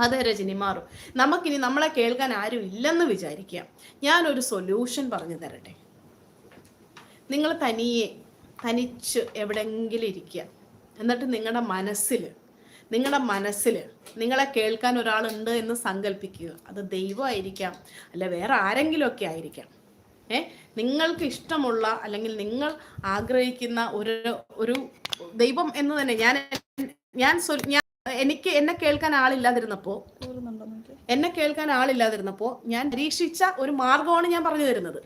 അതെ രജനി, മാറും. നമുക്കിനി നമ്മളെ കേൾക്കാൻ ആരും ഇല്ലെന്ന് വിചാരിക്കുക. ഞാനൊരു സൊല്യൂഷൻ പറഞ്ഞു തരട്ടെ. നിങ്ങൾ തനിച്ച് എവിടെയെങ്കിലും ഇരിക്കുക. എന്നിട്ട് നിങ്ങളുടെ മനസ്സിൽ നിങ്ങളെ കേൾക്കാൻ ഒരാളുണ്ട് എന്ന് സങ്കല്പിക്കുക. അത് ദൈവമായിരിക്കാം, അല്ല വേറെ ആരെങ്കിലുമൊക്കെ ആയിരിക്കാം. നിങ്ങൾക്ക് ഇഷ്ടമുള്ള അല്ലെങ്കിൽ നിങ്ങൾ ആഗ്രഹിക്കുന്ന ഒരു ദൈവം എന്ന് തന്നെ എന്നെ കേൾക്കാൻ ആളില്ലാതിരുന്നപ്പോൾ ഞാൻ പരീക്ഷിച്ച ഒരു മാർഗമാണ് ഞാൻ പറഞ്ഞു തരുന്നത്.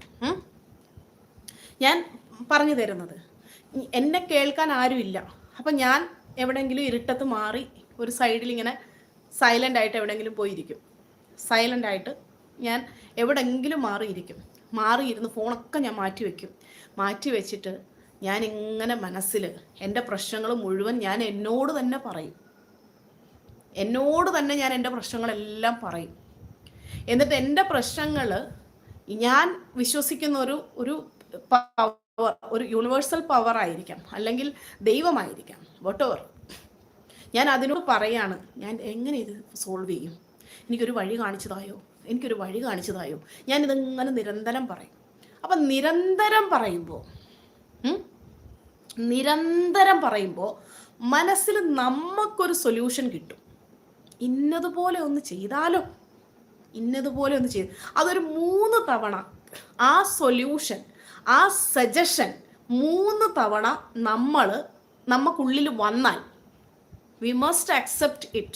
എന്നെ കേൾക്കാൻ ആരുമില്ല. അപ്പം ഞാൻ എവിടെയെങ്കിലും ഇരുട്ടത്ത് മാറി ഒരു സൈഡിൽ ഇങ്ങനെ സൈലൻ്റ് ആയിട്ട് എവിടെയെങ്കിലും പോയിരിക്കും. സൈലൻ്റ് ആയിട്ട് ഞാൻ എവിടെയെങ്കിലും മാറിയിരുന്ന് ഫോണൊക്കെ ഞാൻ മാറ്റി വെച്ചിട്ട് ഞാൻ ഇങ്ങനെ മനസ്സിൽ എൻ്റെ പ്രശ്നങ്ങൾ മുഴുവൻ ഞാൻ എന്നോട് തന്നെ ഞാൻ എൻ്റെ പ്രശ്നങ്ങളെല്ലാം പറയും. എന്നിട്ട് എൻ്റെ പ്രശ്നങ്ങൾ ഞാൻ വിശ്വസിക്കുന്ന ഒരു യൂണിവേഴ്സൽ പവർ ആയിരിക്കാം, അല്ലെങ്കിൽ ദൈവമായിരിക്കാം, വോട്ടെവർ. ഞാൻ അതിനോട് പറയാണ്, ഞാൻ എങ്ങനെ ഇത് സോൾവ് ചെയ്യും, എനിക്കൊരു വഴി കാണിച്ചു തായോ. ഞാനിതിങ്ങനെ നിരന്തരം പറയും. അപ്പം നിരന്തരം പറയുമ്പോൾ മനസ്സിൽ നമുക്കൊരു സൊല്യൂഷൻ കിട്ടും. ഇന്നതുപോലെ ഒന്ന് ചെയ്താലോ, അതൊരു 3 തവണ ആ സൊല്യൂഷൻ, ആ സജഷൻ 3 തവണ നമുക്കുള്ളിൽ വന്നാൽ വി മസ്റ്റ് അക്സെപ്റ്റ് ഇറ്റ്.